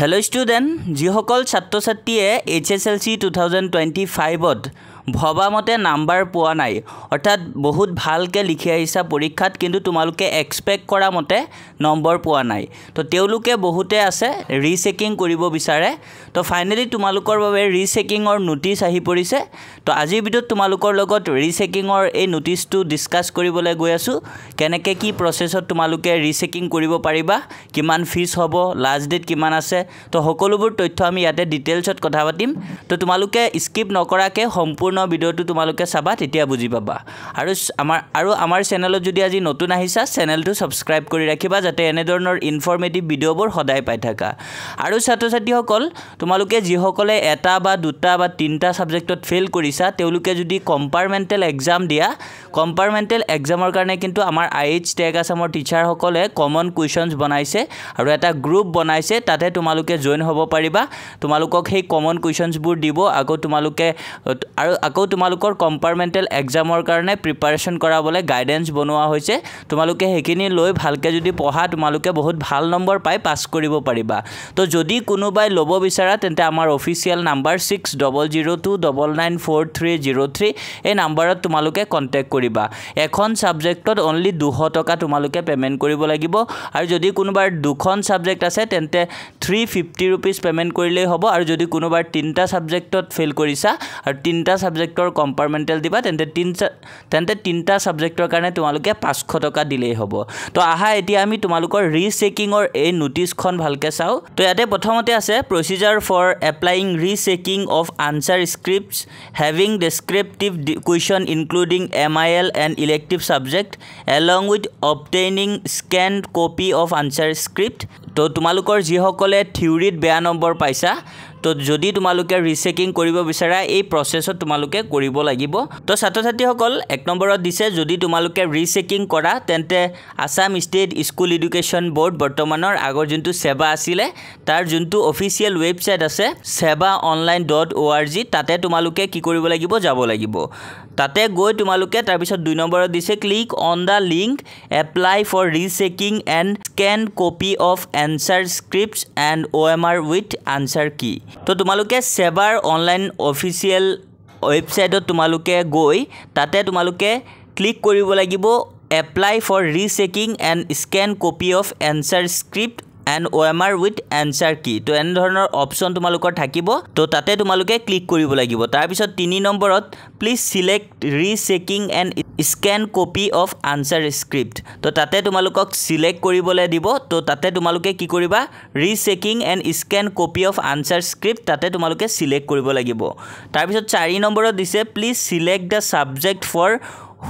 Hello student, যিসকল ছাত্ৰ ছাত্ৰীয়ে HSLC 2025ত ভবামতে নাম্বাৰ পোৱা নাই অৰ্থাৎ বহুত ভালকে লিখি আহিছা পৰীক্ষাত কিন্তু তোমালোকে এক্সপেক্ট কৰা মতে নম্বৰ পোৱা নাই তো তেওঁলোকে বহুতে আছে ৰিচেকিং কৰিব বিচাৰে তো ফাইনালি তোমালোকৰ বাবে ৰিচেকিংৰ নোটিছ আহি পৰিছে তো আজিৰ ভিডিঅ'ত তোমালোকৰ লগত ৰিচেকিংৰ এই নোটিছটো ডিসকাস কৰিবলৈ গৈ আছো কেনেকৈ কি প্ৰসেছত তোমালোকে ৰিচেকিং কৰিব পাৰিবা কিমান ফিজ হ'ব লাষ্ট ডেট কিমান আছে তো সকলোবোৰ তথ্য আমি ইয়াতে ডিটেইলছত কথা পাতিম তো তোমালোকে স্কিপ নকৰাকে সম্পূৰ্ণ ভিডিওটো তোমালোকে চাবা তেতিয়া বুজি পাবা আৰু আমাৰ চেনেলত যদি আজি নতুন আহিছা চেনেলটো সাবস্ক্ৰাইব কৰি ৰাখিবা যাতে এনে ধৰণৰ ইনফৰমেটিভ ভিডিওবোৰ সদায় পাই থাকা আৰু ছাত্ৰ ছাত্ৰীসকল তোমালোকে যিসকলে এটা বা দুটা বা তিনটা সাবজেক্টত ফেল কৰিছা তেওঁলোকে যদি কম্পাৰমেন্টেল এক্সাম দিয়া কম্পাৰমেন্টেল এক্সামৰ কাৰণে কিন্তু আমাৰ IH টেগ আসামৰ টিচাৰ সকলে কমন কুৱেশ্যনছ বনাইছে আৰু এটা গ্ৰুপ বনাইছে তাতে তোমালোকে জয়েন হ'ব পাৰিবা তোমালোকক সেই কমন কুৱেশ্যনছবোৰ দিব আকৌ তোমালোকৰ কম্পাৰমেন্টেল এক্সামৰ কাৰণে প্ৰিপাৰেচন কৰাবলৈ গাইডেন্স বনোৱা হৈছে তোমালোকে হেকিনি লৈ ভালকে যদি পঢ়া তোমালোকে বহুত ভাল নম্বৰ পাই পাস কৰিব পাৰিবা তো যদি কোনোবাই লব বিচাৰা তেন্তে আমাৰ অফিচিয়েল নাম্বাৰ 6002994303 এই নাম্বাৰত তোমালোকে কন্টাক্ট কৰিবা এখন সাবজেক্টত অনলি 200 টকা তোমালোকে পেমেন্ট কৰিব লাগিব আৰু যদি কোনোবাৰ দুখন সাবজেক্ট আছে তেন্তে 350 रुपीस পেমেন্ট কৰিলেই হ'ব আৰু যদি কোনোবাৰ তিনটা সাবজেক্টত ফেল কৰিছা আৰু তিনটা সাবজেক্টৰ কম্পাৰমেন্টেল দিবা তেন্তে তিনটা সাবজেক্টৰ কাৰণে তোমালোকে 500 টকা দিলেই হ'ব তো আহা এতিয়া আমি তোমালোকৰ ৰিচেকিংৰ এই নোটিছখন ভালকে চাও তো ইয়াতে প্ৰথমতে আছে procedure for applying rechecking of answer scripts having descriptive question including MIL and elective subject along with obtaining scanned copy of answer script তো তোমালোকৰ যিসকলে থিওৰিত বেয়া নম্বৰ পাইছা তো যদি তোমালোকে ৰিচেকিং কৰিব বিচাৰা এই প্ৰসেছত তোমালোকে কৰিব লাগিব তো ছাত্ৰ ছাত্ৰীসকল এক নম্বৰত দিছে যদি তোমালোকে ৰিচেকিং কৰা তেন্তে Assam state school education board বৰ্তমানৰ আগৰ যোনটো সেৱা আছিল তাৰ যোনটো অফিচিয়েল ৱেবসাইট আছে sevaonline.org তাতে তোমালোকে কি কৰিব লাগিব যাব লাগিব তাতে গৈ তোমালোকে তাৰ পিছত 2 নম্বৰত দিছে click on the link apply for rechecking and scan copy of answer scripts and OMR with answer key তো তোমালোকে সেৱাৰ অনলাইন অফিচিয়েল ৱেবসাইটত তোমালোকে গৈ তাতে তোমালোকে ক্লিক কৰিব লাগিব apply for rechecking and scan copy of answer script and OMR with answer key তো এনে ধৰণৰ অপচন তোমালোকৰ থাকিব তো তাতে তোমালোকে ক্লিক কৰিব লাগিব তাৰ পিছত 3 নম্বৰত please select rechecking and scan copy of answer script তো তাতে তোমালোকক সিলেক্ট কৰিবলৈ দিব তো তাতে তোমালোকে কি কৰিবা rechecking and scan copy of answer script তাতে তোমালোকে সিলেক্ট কৰিব লাগিব তাৰ পিছত 4 নম্বৰত দিছে please select the subject for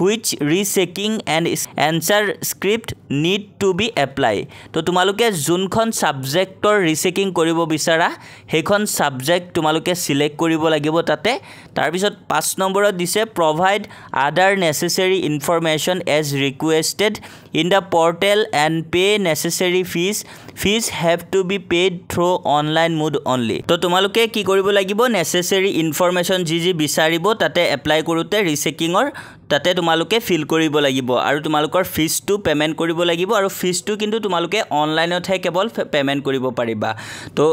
which rechecking and answer script need to be apply তো তোমালোকে যোনখন সাবজেক্টৰ ৰিচেকিং কৰিব বিচাৰা হেখন সাবজেক্ট তোমালোকে সিলেক্ট কৰিব লাগিব তাতে তাৰ পিছত 5 নম্বৰত দিছে provide other necessary information as requested in the portal and pay necessary fees have to be paid through online mode only তো তোমালোকে কি কৰিব লাগিব necessary information যি বিচাৰিব তাতে এপ্লাই কৰোতে ৰিচেকিংৰ তাতে তোমালোকে ফিল কৰিব লাগিব আৰু তোমালোকৰ ফিজটো পেমেন্ট কৰিব লাগিব আৰু ফিজটো কিন্তু তোমালোকে অনলাইনত হে কেৱল পেমেন্ট কৰিব পাৰিবা তো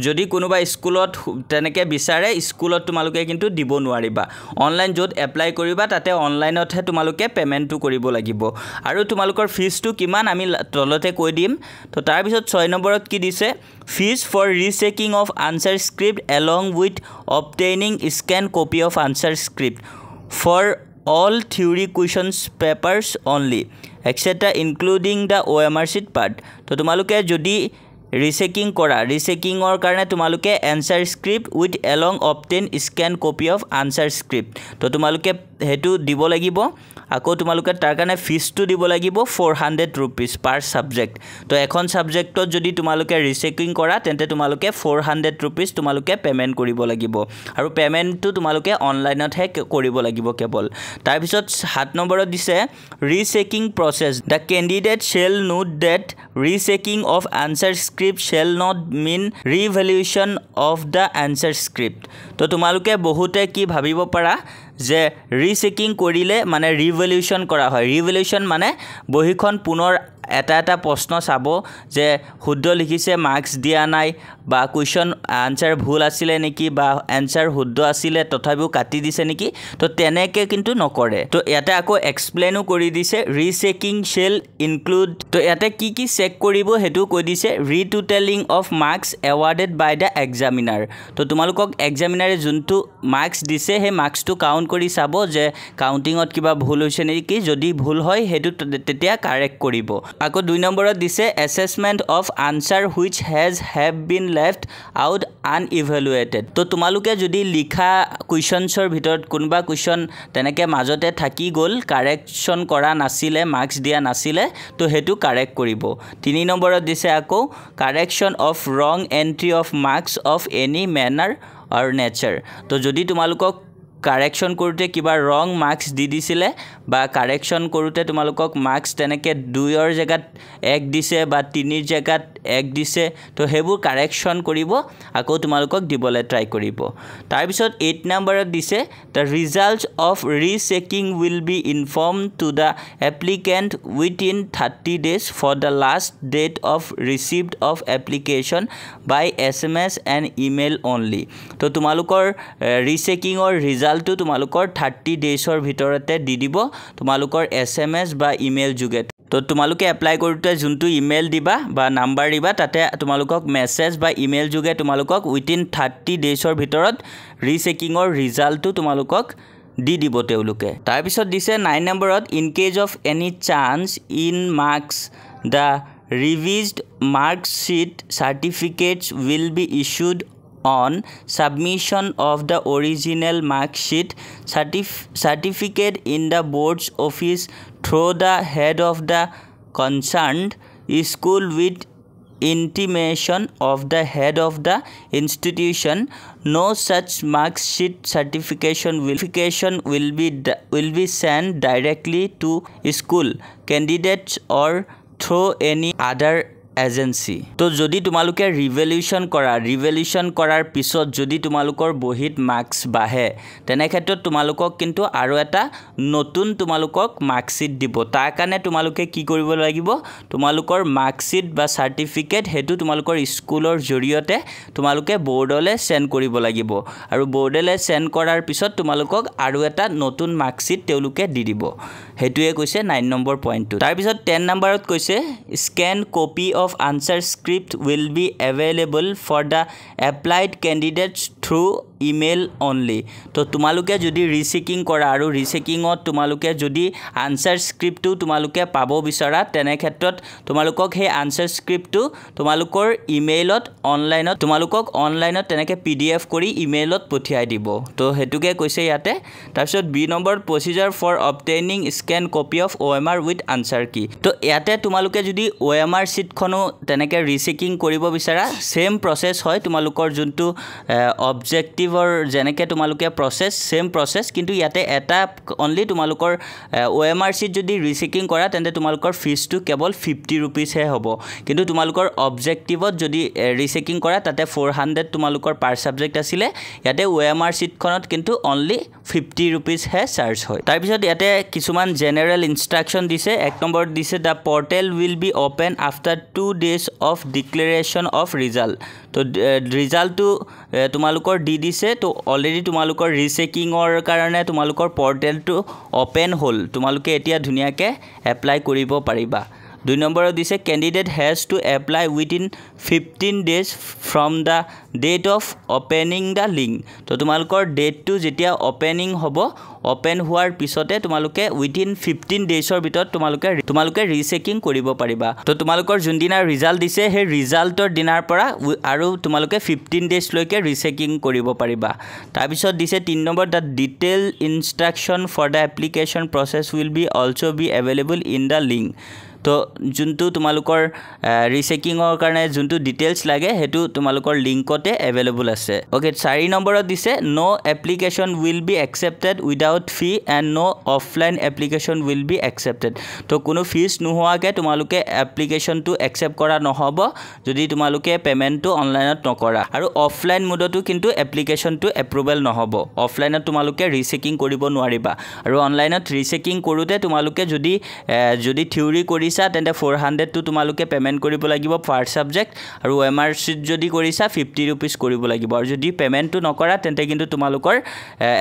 যদি কোনোবা স্কুলত তেনেকে বিচাৰে স্কুলত তোমালোকে কিন্তু দিব নোৱাৰিবা অনলাইন যত এপ্লাই কৰিবা তাতে অনলাইনত হে তোমালোকে পেমেন্টটো কৰিব লাগিব আৰু তোমালোকৰ ফিজটো কিমান আমি তলতে কৈ দিম তো তাৰ পিছত 6 নম্বৰত কি দিছে fees for rechecking of answer script along with obtaining scan copy of answer script for all theory questions papers only etc including the OMR sheet part তো তোমালোকে যদি ৰিচেকিং কৰা ৰিচেকিংৰ কাৰণে তোমালোকে answer script with along obtain scan copy of answer script তো তোমালোকে হেতু দিব লাগিব আকৌ তোমালোকে তাৰ কাৰণে ফিজটো দিব লাগিব 400 rupees per subject তো এখন সাবজেক্টত যদি তোমালোকে ৰিচেকিং কৰা তেন্তে তোমালোকে 400 rupees তোমালোকে পেমেন্ট কৰিব লাগিব আৰু পেমেন্টটো তোমালোকে অনলাইনত হে কৰিব লাগিব কেৱল তাৰ পিছত 7 নম্বৰত দিছে rechecking process the candidate shall note that rechecking of answer script shall not mean reevaluation of the answer script তো তোমালোকে বহুতে কি ভাবিব পাৰা যে ৰিচেকিং কৰিলে মানে ৰিভলিউশন কৰা হয় ৰিভলিউশন মানে বহিখন পুনৰ এটা প্ৰশ্ন চাব যে শুদ্ধ লিখিছে মাৰ্কস দিয়া নাই বা কোৱেশ্চন আনসাৰ ভুল আছিল নেকি বা আনসাৰ শুদ্ধ আছিল তথাপিও কাটি দিছে নেকি তো তেনেকে কিন্তু নকৰে তো ইয়াতে আকৌ এক্সপ্লেইনও কৰি দিছে ৰিচেকিং শেল ইনক্লুড তো ইয়াতে কি চেক কৰিব হেতু কৈ দিছে retotaling of marks awarded by the examiner তো তোমালোকক এক্সামিনাৰে যোনটো মাৰ্কস দিছে হে মাৰ্কসটো কাউন্ট কৰি চাব যে কাউন্টিংত কিবা ভুল হৈছে নেকি যদি ভুল হয় হেতু তেতিয়া কাৰেক্ট কৰিব আকৌ 2 নম্বৰত দিছে assessment of answer which have been left out unevaluated তো তোমালোকে যদি লিখা কোৱেশ্চনছৰ ভিতৰত কোনবা কোৱেশ্চন তেনেকে মাজতে থাকি গল কাৰেকচন কৰা নাছিলে মাৰ্কস দিয়া নাছিলে তো হেতু কাৰেক্ট কৰিব 3 নম্বৰত দিছে আকৌ correction of wrong entry of marks of any manner or nature তো যদি তোমালোকক কাৰেকচন কৰোতে কিবা ৰং মাৰ্কস দি দিছিলে বা কাৰেকচন কৰোতে তোমালোকক মাৰ্কস তেনেকে 2 ৰ জাগাত 1 দিছে বা 3 ৰ জাগাত 1 দিছে তো হেবুৰ কাৰেকচন কৰিব আকৌ তোমালোকক দিবলে ট্ৰাই কৰিব তাৰ পিছত 8 নম্বৰত দিছে the results of rechecking will be informed to the applicant within 30 days for the last date of receipt of application by SMS and email only তো তোমালোকৰ ৰিচেকিংৰ ৰিজাল্টটো তোমালোকৰ 30 ডেজৰ ভিতৰতে দি দিব তোমালোকৰ SMS বা ইমেইল যোগে তো তোমালোকে এপ্লাই কৰোতে যোনটো ইমেইল দিবা বা নাম্বাৰ দিবা তাতে তোমালোকক মেছেজ বা ইমেইল যোগে তোমালোকক উইথিন 30 ডেজৰ ভিতৰত ৰিচেকিংৰ ৰিজাল্টটো তোমালোকক দি দিব তেওঁলোকে তাৰ পিছত দিছে 9 নম্বৰত in case of any chance in marks the revised marksheet certificates will be issued on submission of the original mark sheet certificate in the board's office through the head of the concerned school with intimation of the head of the institution no such mark sheet certification will be sent directly to school candidates or through any other agency তো যদি তোমালোকে ৰিভলিউশন কৰাৰ পিছত যদি তোমালোকৰ বহিত marks বাহে তেনে ক্ষেত্ৰত তোমালোকক কিন্তু আৰু এটা নতুন তোমালোকক মাৰ্কশিট দিব তাৰ কাৰণে তোমালোকে কি কৰিব লাগিব তোমালোকৰ মাৰ্কশিট বা সাৰ্টিফিকেট হেতু তোমালোকৰ স্কুলৰ জৰিয়তে তোমালোকে বোৰ্ডলে সেন্ড কৰিব লাগিব আৰু বোৰ্ডলে সেন্ড কৰাৰ পিছত তোমালোকক আৰু এটা নতুন মাৰ্কশিট তেওঁলোকে দি দিব হেতুৱে কৈছে 9 নম্বৰ পইণ্টটো তাৰ পিছত 10 নম্বৰত কৈছে scan copy of answer script will be available for the applied candidates through email only তো তোমালোকে যদি ৰিচেকিং কৰা আৰু ৰিচেকিংত তোমালোকে যদি আনসাৰ স্ক্ৰিপ্টটো তোমালোকে পাব বিচৰা তেনে ক্ষেত্ৰত তোমালোকক হে আনসাৰ স্ক্ৰিপ্টটো তোমালোকৰ ইমেইলত অনলাইনত তোমালোকক অনলাইনত তেনেকে PDF কৰি ইমেইলত পঠিয়াই দিব তো হেতুকে কৈছে ইয়াতে তাৰপিছত B number procedure for obtaining scan copy of OMR with answer key তো ইয়াতে তোমালোকে যদি OMR শীটখনো তেনেকে ৰিচেকিং কৰিব বিচৰা সেম প্ৰসেস হয় তোমালোকৰ যোনটো অবজেক্টিভৰ যেনেকে তোমালোকে প্ৰসেস সেম প্ৰসেস কিন্তু ইয়াতে এটা অনলি তোমালোকৰ OMR শীট যদি ৰিচেকিং কৰা তেন্তে তোমালোকৰ ফিজটো কেৱল 50 रुपीस হে হ'ব কিন্তু তোমালোকৰ অবজেক্টিভত যদি ৰিচেকিং কৰা তাতে 400 তোমালোকৰ পাৰ সাবজেক্ট আছিল ইয়াতে OMR শীটখনত কিন্তু অনলি 50 रुपीस হে চাৰ্জ হয় তাৰ পিছত ইয়াতে কিছুমান জেনাৰেল ইনস্ট্ৰাকচন দিছে এক নম্বৰ দিছে the portal will be open after 2 days of declaration of result তো ৰিজাল্টটো তোমালোকৰ দি দিছে তো অলৰেডি তোমালোকৰ ৰিচেকিংৰ কাৰণে তোমালোকৰ পোৰ্টেলটো ওপেন হ'ল তোমালোকে এতিয়া ধুনিয়াকে এপ্লাই কৰিব পাৰিবা 2 নম্বৰত দিছে candidate has to apply within 15 days from the date of opening the link তো তোমালোকৰ ডেটটো যেতিয়া ওপেনিং হ'ব ওপেন হোৱাৰ পিছতে তোমালোকে উইথিন 15 ডেজৰ ভিতৰত তোমালোকে ৰিচেকিং কৰিব পাৰিবা তো তোমালোকৰ যোনদিনা ৰিজাল্ট দিছে হে ৰিজাল্টৰ দিনাৰ পৰা আৰু তোমালোকে 15 ডেজ লৈকে ৰিচেকিং কৰিব পাৰিবা তাৰ পিছত দিছে 3 number the detail instruction for the application process will be also be available in the link তো যোনটো তোমালোকৰ ৰিচেকিংৰ কাৰণে যোনটো ডিটেইলছ লাগে হেতু তোমালোকৰ লিংকতে अवेलेबल আছে ওকে 4 নম্বৰত দিছে no application will be accepted without fee and no offline application will be accepted তো কোনো ফিজ নোহোৱাকে তোমালোকে এপ্লিকেশনটো একসেপ্ট কৰা নহব যদি তোমালোকে পেমেন্টটো অনলাইনত নকৰা আৰু অফলাইন মোডতো কিন্তু এপ্লিকেশনটো এপ্ৰুভেল নহব অফলাইনত তোমালোকে ৰিচেকিং কৰিব নোৱাৰিবা আৰু অনলাইনত ৰিচেকিং কৰোতে তোমালোকে যদি থিওৰি কৰি কৰিছা তেন্তে 400 টো তোমালোকে পেমেন্ট কৰিব লাগিব ফাৰ্স্ট সাবজেক্ট আৰু OMR sheet যদি কৰিছা 50 rupees কৰিব লাগিব আৰু যদি পেমেন্টটো নকৰা তেন্তে কিন্তু তোমালোকৰ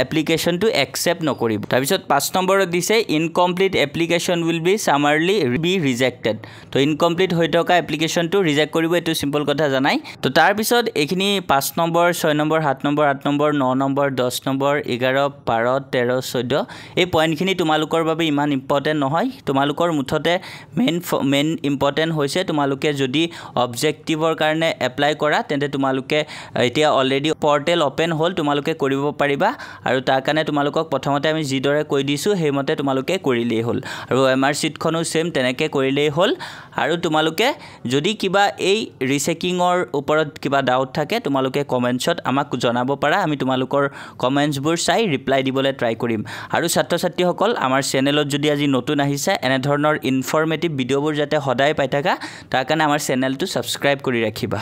এপ্লিকেশনটো একসেপ্ট নকৰিব তাৰ পিছত 5 নম্বৰত দিছে incomplete application will be summarily be rejected তো ইনকমপ্লিট হৈ থকা এপ্লিকেশনটো ৰিজেক্ট কৰিব এটো সিম্পল কথা জানাই তো তাৰ পিছত এখিনি 5 number 6 number 7 number 8 number 9 number 10 number 11 12 13 14 এই পইণ্টখিনি তোমালোকৰ বাবে ইমান ইম্পৰ্টেন্ট নহয় তোমালোকৰ মুঠতে মেইন ইম্পৰ্টেন্ট হৈছে তোমালোকে যদি অবজেক্টিভৰ কাৰণে এপ্লাই কৰা তেন্তে তোমালোকে এতিয়া অলৰেডি পোৰ্টেল ওপেন হ'ল তোমালোকে কৰিব পাৰিবা আৰু তাৰ কাৰণে তোমালোকক প্ৰথমতে আমি জিদৰে কৈ দিছো হেমতে তোমালোকে কৰিলেই হ'ল আৰু OMR sheetখনো সেম তেনেকে কৰিলেই হ'ল আৰু তোমালোকে যদি কিবা এই ৰিচেকিংৰ ওপৰত কিবা ডাউট থাকে তোমালোকে কমেন্টছত আমাক জনাব পাৰা আমি তোমালোকৰ কমেন্টছবোৰ চাই ৰিপ্লাই দিবলৈ ট্ৰাই কৰিম আৰু ছাত্ৰ-ছাত্ৰীসকল আমাৰ চেনেলত যদি আজি নতুন আহিছে এনে ধৰণৰ ইনফৰমেটিভ ভিডিঅ'বোৰ যাতে সদায় পাই থাকা তাৰ কাৰণে আমাৰ চেনেলটো সাবস্ক্ৰাইব কৰি ৰাখিবা